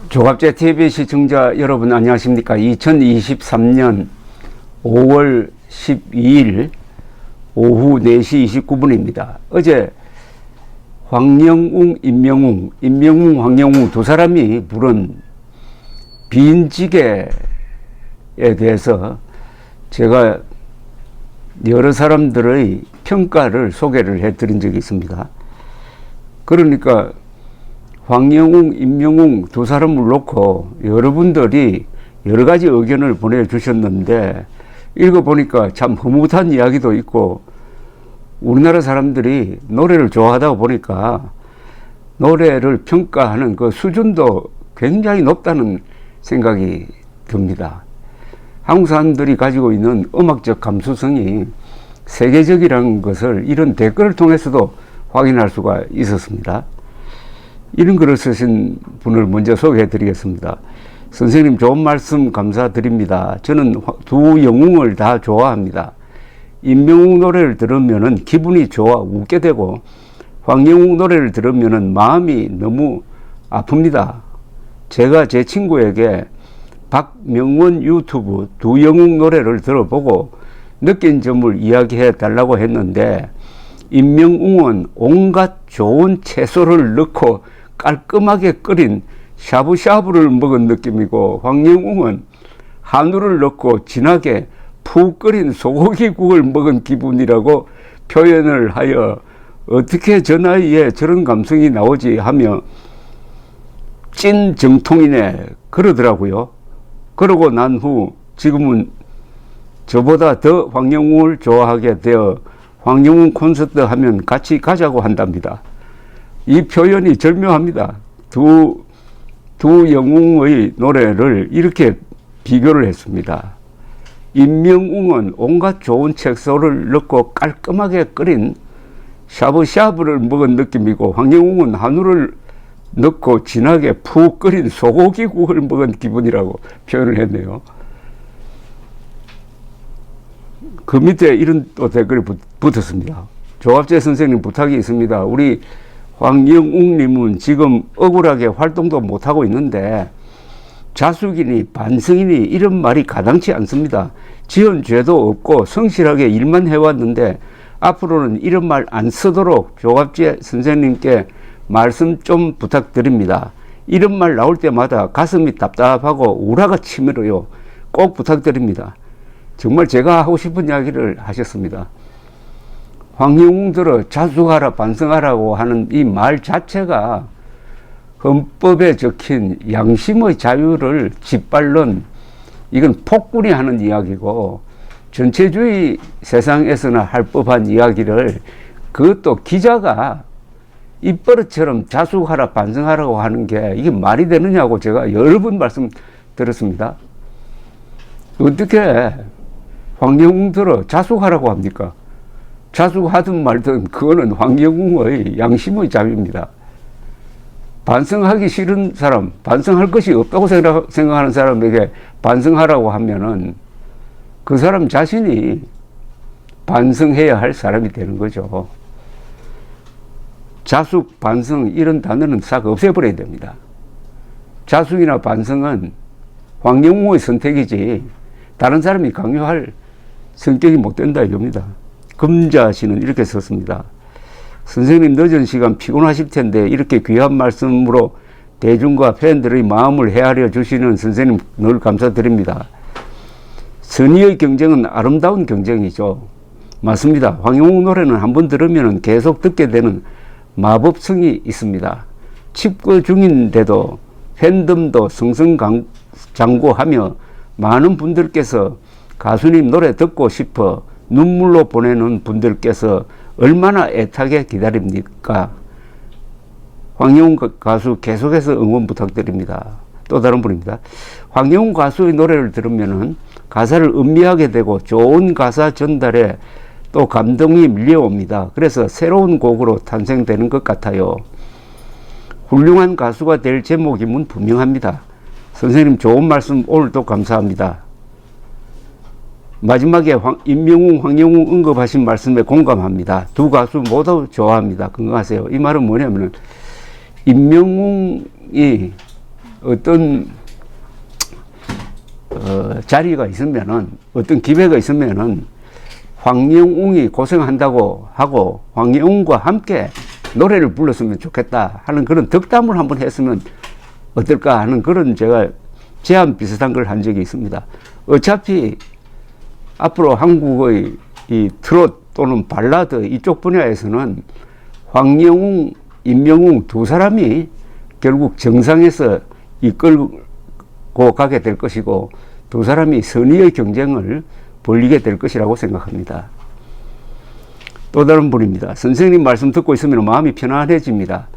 조갑제 TV 시청자 여러분 안녕하십니까. 2023년 5월 12일 오후 4시 29분입니다. 어제 황영웅, 임명웅, 황영웅 두 사람이 부른 비인지계에 대해서 제가 여러 사람들의 평가를 소개를 해드린 적이 있습니다. 그러니까 황영웅, 임명웅 두 사람을 놓고 여러분들이 여러 가지 의견을 보내주셨는데 읽어보니까 참 흐뭇한 이야기도 있고 우리나라 사람들이 노래를 좋아하다 보니까 노래를 평가하는 그 수준도 굉장히 높다는 생각이 듭니다. 한국 사람들이 가지고 있는 음악적 감수성이 세계적이라는 것을 이런 댓글을 통해서도 확인할 수가 있었습니다. 이런 글을 쓰신 분을 먼저 소개해 드리겠습니다. 선생님 좋은 말씀 감사드립니다. 저는 두 영웅을 다 좋아합니다. 임명웅 노래를 들으면 기분이 좋아 웃게 되고 황영웅 노래를 들으면 마음이 너무 아픕니다. 제가 제 친구에게 박명원 유튜브 두 영웅 노래를 들어보고 느낀 점을 이야기해 달라고 했는데 임명웅은 온갖 좋은 채소를 넣고 깔끔하게 끓인 샤브샤브를 먹은 느낌이고 황영웅은 한우를 넣고 진하게 푹 끓인 소고기국을 먹은 기분이라고 표현을 하여 어떻게 저 나이에 저런 감성이 나오지 하며 찐 정통이네 그러더라고요. 그러고 난 후 지금은 저보다 더 황영웅을 좋아하게 되어 황영웅 콘서트 하면 같이 가자고 한답니다. 이 표현이 절묘합니다. 두 영웅의 노래를 이렇게 비교를 했습니다. 임명웅은 온갖 좋은 채소를 넣고 깔끔하게 끓인 샤브샤브를 먹은 느낌이고 황영웅은 한우를 넣고 진하게 푹 끓인 소고기국을 먹은 기분이라고 표현을 했네요. 그 밑에 이런 또 댓글이 붙었습니다. 조갑제 선생님 부탁이 있습니다. 우리 황영웅님은 지금 억울하게 활동도 못하고 있는데 자숙이니 반성이니 이런 말이 가당치 않습니다. 지은 죄도 없고 성실하게 일만 해왔는데 앞으로는 이런 말 안 쓰도록 조갑제 선생님께 말씀 좀 부탁드립니다. 이런 말 나올 때마다 가슴이 답답하고 우라가 치밀어요. 꼭 부탁드립니다. 정말 제가 하고 싶은 이야기를 하셨습니다. 황영웅들을 자숙하라 반성하라고 하는 이 말 자체가 헌법에 적힌 양심의 자유를 짓밟는 이건 폭군이 하는 이야기고 전체주의 세상에서나 할 법한 이야기를 그것도 기자가 입버릇처럼 자숙하라 반성하라고 하는 게 이게 말이 되느냐고 제가 여러 번 말씀드렸습니다. 어떻게 황영웅들을 자숙하라고 합니까? 자숙하든 말든 그거는 황영웅의 양심의 자유입니다. 반성하기 싫은 사람, 반성할 것이 없다고 생각하는 사람에게 반성하라고 하면은 그 사람 자신이 반성해야 할 사람이 되는 거죠. 자숙, 반성 이런 단어는 싹 없애버려야 됩니다. 자숙이나 반성은 황영웅의 선택이지 다른 사람이 강요할 성격이 못 된다 이겁니다. 금자 씨는 이렇게 썼습니다. 선생님 늦은 시간 피곤하실 텐데 이렇게 귀한 말씀으로 대중과 팬들의 마음을 헤아려 주시는 선생님 늘 감사드립니다. 선의의 경쟁은 아름다운 경쟁이죠. 맞습니다. 황영웅 노래는 한번 들으면 계속 듣게 되는 마법성이 있습니다. 칩거 중인데도 팬덤도 승승장구하며 많은 분들께서 가수님 노래 듣고 싶어 눈물로 보내는 분들께서 얼마나 애타게 기다립니까? 황영웅 가수 계속해서 응원 부탁드립니다. 또 다른 분입니다. 황영웅 가수의 노래를 들으면 가사를 음미하게 되고 좋은 가사 전달에 또 감동이 밀려옵니다. 그래서 새로운 곡으로 탄생되는 것 같아요. 훌륭한 가수가 될 제목임은 분명합니다. 선생님 좋은 말씀 오늘도 감사합니다. 마지막에 임명웅, 황영웅 언급하신 말씀에 공감합니다. 두 가수 모두 좋아합니다. 건강하세요. 이 말은 뭐냐면 임명웅이 어떤 자리가 있으면은, 어떤 기회가 있으면은 황영웅이 고생한다고 하고 황영웅과 함께 노래를 불렀으면 좋겠다 하는 그런 덕담을 한번 했으면 어떨까 하는 그런 제가 제안 비슷한 걸 한 적이 있습니다. 어차피 앞으로 한국의 이 트롯 또는 발라드 이쪽 분야에서는 황영웅, 임영웅 두 사람이 결국 정상에서 이끌고 가게 될 것이고 두 사람이 선의의 경쟁을 벌이게 될 것이라고 생각합니다. 또 다른 분입니다. 선생님 말씀 듣고 있으면 마음이 편안해집니다.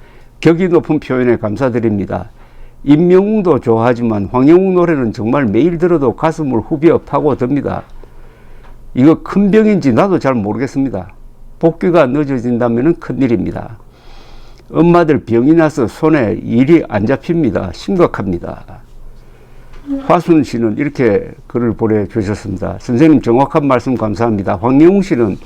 격이 높은 표현에 감사드립니다. 임영웅도 좋아하지만 황영웅 노래는 정말 매일 들어도 가슴을 후벼 파고듭니다. 이거 큰 병인지 나도 잘 모르겠습니다. 복귀가 늦어진다면 큰일입니다. 엄마들 병이 나서 손에 일이 안 잡힙니다. 심각합니다. 화순 씨는 이렇게 글을 보내주셨습니다. 선생님 정확한 말씀 감사합니다. 황영웅 씨는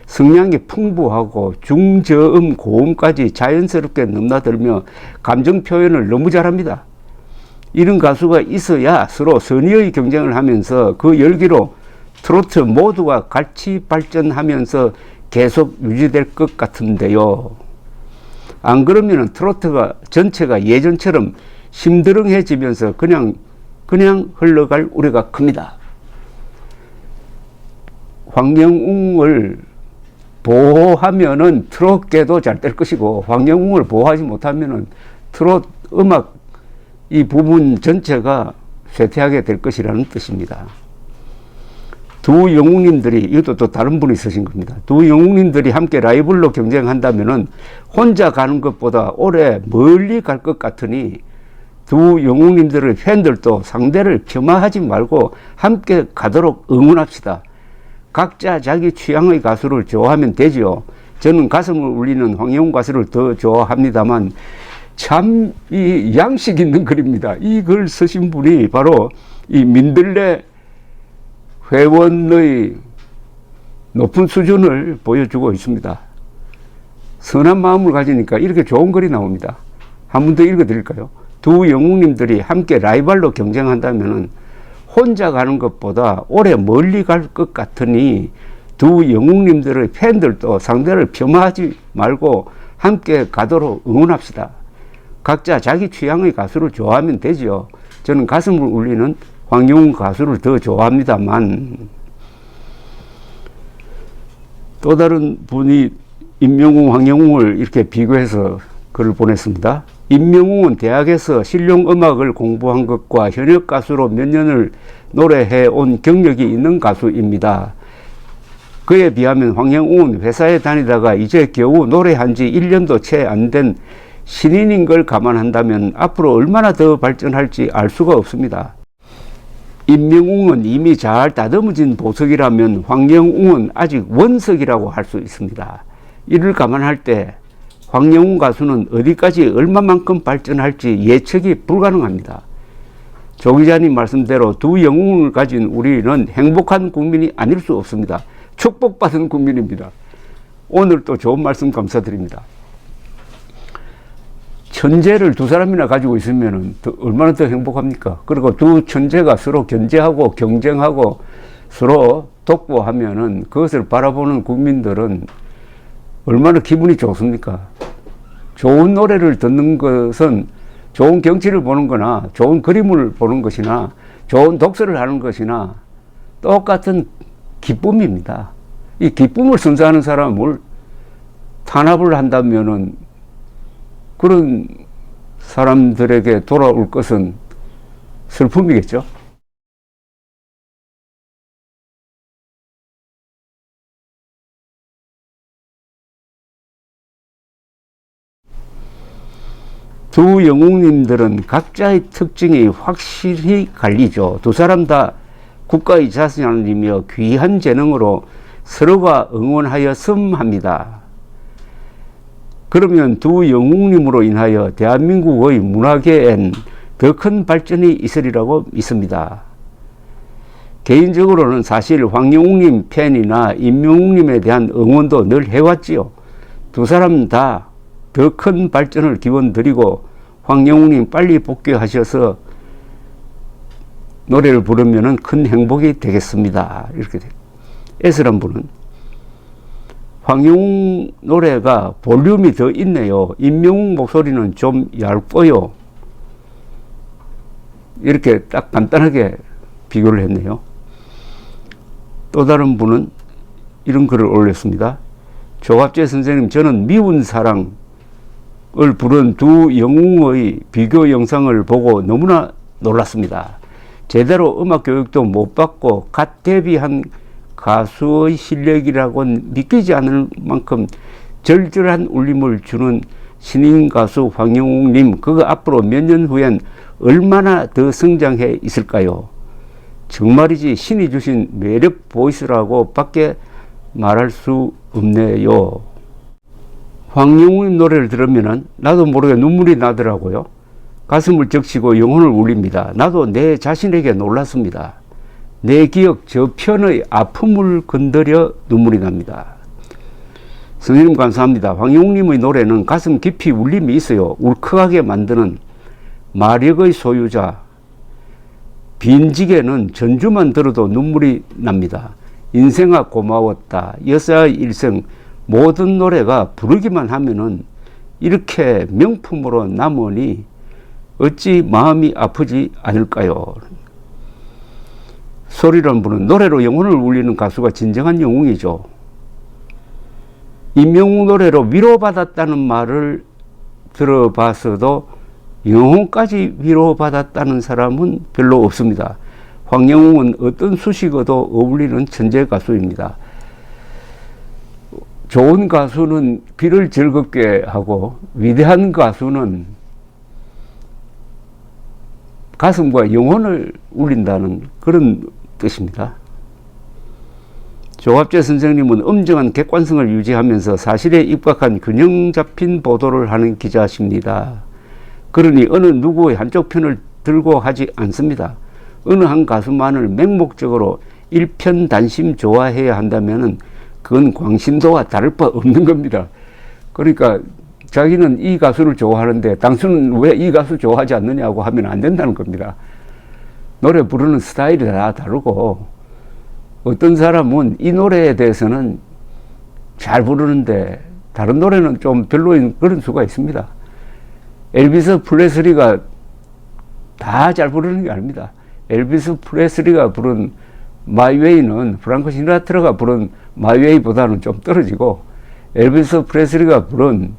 성량이 풍부하고 중저음 고음까지 자연스럽게 넘나들며 감정 표현을 너무 잘합니다. 이런 가수가 있어야 서로 선의의 경쟁을 하면서 그 열기로 트로트 모두가 같이 발전하면서 계속 유지될 것 같은데요. 안 그러면 트로트가 전체가 예전처럼 심드렁해지면서 그냥 흘러갈 우려가 큽니다. 황영웅을 보호하면은 트롯계도 잘 될 것이고 황영웅을 보호하지 못하면은 트롯 음악 이 부분 전체가 쇠퇴하게 될 것이라는 뜻입니다. 두 영웅님들이, 이것도 또 다른 분이 쓰신 겁니다. 두 영웅님들이 함께 라이벌로 경쟁한다면은 혼자 가는 것보다 오래 멀리 갈 것 같으니 두 영웅님들의 팬들도 상대를 폄하하지 말고 함께 가도록 응원합시다. 각자 자기 취향의 가수를 좋아하면 되지요. 저는 가슴을 울리는 황영웅 가수를 더 좋아합니다만 참 이 양식 있는 글입니다. 이 글 쓰신 분이 바로 이 민들레 회원의 높은 수준을 보여주고 있습니다. 선한 마음을 가지니까 이렇게 좋은 글이 나옵니다. 한 번 더 읽어드릴까요? 두 영웅님들이 함께 라이벌로 경쟁한다면 혼자 가는 것보다 오래 멀리 갈 것 같으니 두 영웅님들의 팬들도 상대를 폄하하지 말고 함께 가도록 응원합시다. 각자 자기 취향의 가수를 좋아하면 되죠. 저는 가슴을 울리는 황영웅 가수를 더 좋아합니다만, 또 다른 분이 임영웅, 황영웅을 이렇게 비교해서 글을 보냈습니다. 임영웅은 대학에서 실용음악을 공부한 것과 현역 가수로 몇 년을 노래해온 경력이 있는 가수입니다. 그에 비하면 황영웅은 회사에 다니다가 이제 겨우 노래한 지 1년도 채 안 된 신인인 걸 감안한다면 앞으로 얼마나 더 발전할지 알 수가 없습니다. 임영웅은 이미 잘 다듬어진 보석이라면 황영웅은 아직 원석이라고 할 수 있습니다. 이를 감안할 때 황영웅 가수는 어디까지 얼마만큼 발전할지 예측이 불가능합니다. 조 기자님 말씀대로 두 영웅을 가진 우리는 행복한 국민이 아닐 수 없습니다. 축복받은 국민입니다. 오늘 또 좋은 말씀 감사드립니다. 천재를 두 사람이나 가지고 있으면 얼마나 더 행복합니까? 그리고 두 천재가 서로 견제하고 경쟁하고 서로 독보하면은 그것을 바라보는 국민들은 얼마나 기분이 좋습니까? 좋은 노래를 듣는 것은 좋은 경치를 보는 거나 좋은 그림을 보는 것이나 좋은 독서를 하는 것이나 똑같은 기쁨입니다. 이 기쁨을 선사하는 사람을 탄압을 한다면은 그런 사람들에게 돌아올 것은 슬픔이겠죠. 두 영웅님들은 각자의 특징이 확실히 갈리죠. 두 사람 다 국가의 자산이며 귀한 재능으로 서로가 응원하였음 합니다. 그러면 두 영웅님으로 인하여 대한민국의 문화계엔 더 큰 발전이 있으리라고 믿습니다. 개인적으로는 사실 황영웅님 팬이나 임영웅님에 대한 응원도 늘 해왔지요. 두 사람 다 더 큰 발전을 기원드리고 황영웅님 빨리 복귀하셔서 노래를 부르면 큰 행복이 되겠습니다. 이렇게 돼요. S란 분은 황영웅 노래가 볼륨이 더 있네요. 임명웅 목소리는 좀 얇고요. 이렇게 딱 간단하게 비교를 했네요. 또 다른 분은 이런 글을 올렸습니다. 조갑재 선생님, 저는 미운 사랑을 부른 두 영웅의 비교 영상을 보고 너무나 놀랐습니다. 제대로 음악 교육도 못 받고 갓 데뷔한 가수의 실력이라고는 믿기지 않을 만큼 절절한 울림을 주는 신인 가수 황영웅님, 그거 앞으로 몇 년 후엔 얼마나 더 성장해 있을까요? 정말이지 신이 주신 매력 보이스라고 밖에 말할 수 없네요. 황영웅님 노래를 들으면 나도 모르게 눈물이 나더라고요. 가슴을 적시고 영혼을 울립니다. 나도 내 자신에게 놀랐습니다. 내 기억 저편의 아픔을 건드려 눈물이 납니다. 선생님 감사합니다. 황영웅님의 노래는 가슴 깊이 울림이 있어요. 울컥하게 만드는 마력의 소유자. 빈지게는 전주만 들어도 눈물이 납니다. 인생아 고마웠다. 여사의 일생. 모든 노래가 부르기만 하면은 이렇게 명품으로 남으니 어찌 마음이 아프지 않을까요? 소리란 분은 노래로 영혼을 울리는 가수가 진정한 영웅이죠. 임영웅 노래로 위로받았다는 말을 들어봤어도 영혼까지 위로받았다는 사람은 별로 없습니다. 황영웅은 어떤 수식어도 어울리는 천재 가수입니다. 좋은 가수는 귀를 즐겁게 하고 위대한 가수는 가슴과 영혼을 울린다는 그런 뜻입니다. 조갑재 선생님은 엄정한 객관성을 유지하면서 사실에 입각한 균형 잡힌 보도를 하는 기자십니다. 그러니 어느 누구의 한쪽 편을 들고 하지 않습니다. 어느 한 가수만을 맹목적으로 일편단심 좋아해야 한다면 그건 광신도와 다를 바 없는 겁니다. 그러니까 자기는 이 가수를 좋아하는데 당신은 왜 이 가수 좋아하지 않느냐고 하면 안 된다는 겁니다. 노래 부르는 스타일이 다 다르고 어떤 사람은 이 노래에 대해서는 잘 부르는데 다른 노래는 좀 별로인 그런 수가 있습니다. 엘비스 프레슬리가 다 잘 부르는 게 아닙니다. 엘비스 프레슬리가 부른 마이웨이는 프랑크 시나트라가 부른 마이웨이보다는 좀 떨어지고 엘비스 프레슬리가 부른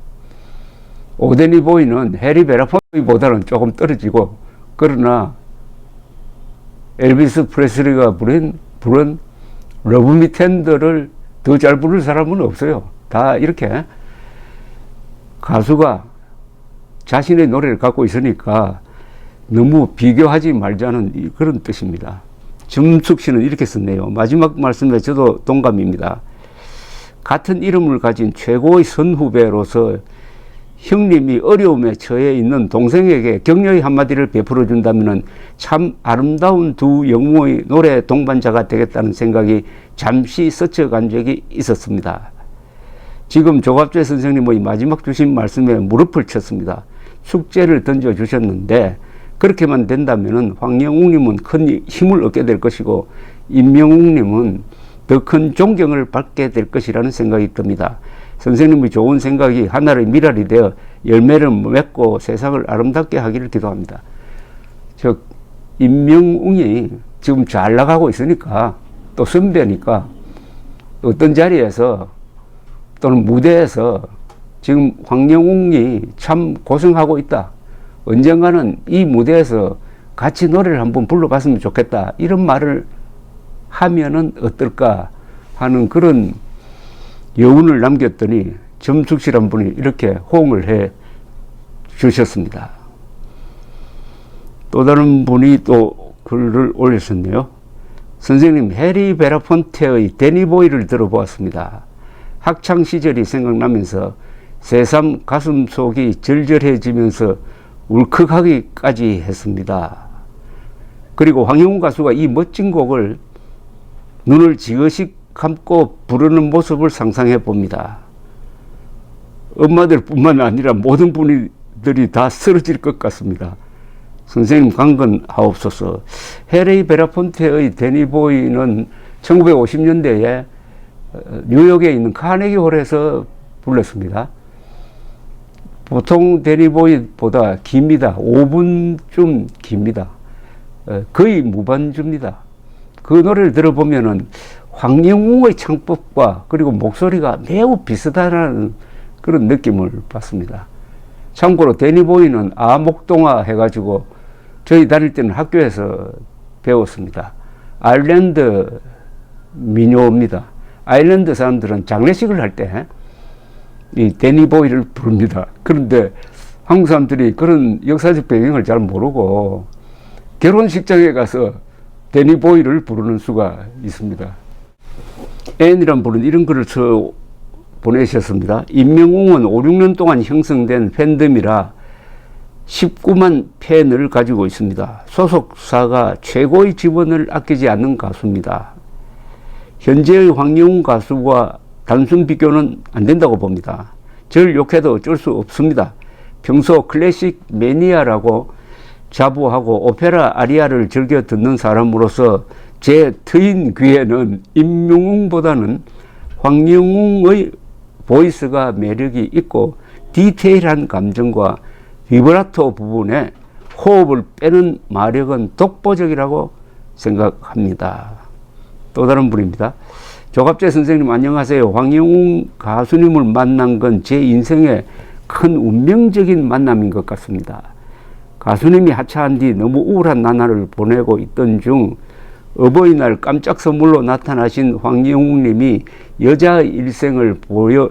오데니 보이는 해리 베라폰보다는 조금 떨어지고 그러나 엘비스 프레슬리가 부른 러브 미 텐더를 더 잘 부를 사람은 없어요. 다 이렇게 가수가 자신의 노래를 갖고 있으니까 너무 비교하지 말자는 그런 뜻입니다. 정숙 씨는 이렇게 썼네요. 마지막 말씀에 저도 동감입니다. 같은 이름을 가진 최고의 선후배로서 형님이 어려움에 처해 있는 동생에게 격려의 한마디를 베풀어 준다면 참 아름다운 두 영웅의 노래 동반자가 되겠다는 생각이 잠시 스쳐간 적이 있었습니다. 지금 조갑재 선생님의 마지막 주신 말씀에 무릎을 쳤습니다. 숙제를 던져주셨는데 그렇게만 된다면 황영웅님은 큰 힘을 얻게 될 것이고 임명웅님은 더 큰 존경을 받게 될 것이라는 생각이 듭니다. 선생님의 좋은 생각이 하나의 미랄이 되어 열매를 맺고 세상을 아름답게 하기를 기도합니다. 즉 임명웅이 지금 잘 나가고 있으니까 또 선배니까 어떤 자리에서 또는 무대에서 지금 황영웅이 참 고생하고 있다. 언젠가는 이 무대에서 같이 노래를 한번 불러봤으면 좋겠다. 이런 말을 하면은 어떨까 하는 그런 여운을 남겼더니 점숙 씨란 분이 이렇게 호응을 해 주셨습니다. 또 다른 분이 또 글을 올렸었네요. 선생님, 해리 베라폰테의 데니보이를 들어보았습니다. 학창 시절이 생각나면서 새삼 가슴속이 절절해지면서 울컥하기까지 했습니다. 그리고 황영웅 가수가 이 멋진 곡을 눈을 지그시 감고 부르는 모습을 상상해 봅니다. 엄마들 뿐만 아니라 모든 분들이 사람들이 다 쓰러질 것 같습니다. 선생님 강건하옵소서. 헤레이 베라폰테의 데니보이는 1950년대에 뉴욕에 있는 카네기 홀에서 불렀습니다. 보통 데니보이보다 깁니다. 5분쯤 깁니다. 거의 무반주입니다. 그 노래를 들어보면은 황영웅의 창법과 그리고 목소리가 매우 비슷하다는 그런 느낌을 받습니다. 참고로 데니보이는 아목동화 해가지고 저희 다닐 때는 학교에서 배웠습니다. 아일랜드 민요입니다. 아일랜드 사람들은 장례식을 할 때 이 데니보이를 부릅니다. 그런데 한국 사람들이 그런 역사적 배경을 잘 모르고 결혼식장에 가서 데니보이를 부르는 수가 있습니다. 앤이란 분은 이런 글을 써 보내셨습니다. 임명웅은 5, 6년 동안 형성된 팬덤이라 19만 팬을 가지고 있습니다. 소속사가 최고의 지원을 아끼지 않는 가수입니다. 현재의 황영웅 가수와 단순 비교는 안 된다고 봅니다. 저를 욕해도 어쩔 수 없습니다. 평소 클래식 매니아라고 자부하고 오페라 아리아를 즐겨 듣는 사람으로서 제 트인 귀에는 임명웅보다는 황영웅의 보이스가 매력이 있고 디테일한 감정과 비브라토 부분에 호흡을 빼는 마력은 독보적이라고 생각합니다. 또 다른 분입니다. 조갑재 선생님 안녕하세요. 황영웅 가수님을 만난 건 제 인생의 큰 운명적인 만남인 것 같습니다. 가수님이 하차한 뒤 너무 우울한 나날을 보내고 있던 중 어버이날 깜짝 선물로 나타나신 황영웅님이 여자의 일생을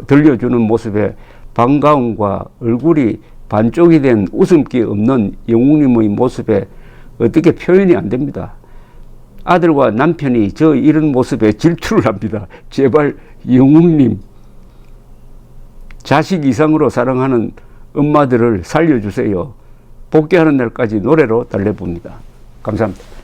들려주는 모습에 반가움과 얼굴이 반쪽이 된 웃음기 없는 영웅님의 모습에 어떻게 표현이 안 됩니다. 아들과 남편이 저 이런 모습에 질투를 합니다. 제발 영웅님, 자식 이상으로 사랑하는 엄마들을 살려주세요. 복귀하는 날까지 노래로 달래봅니다. 감사합니다.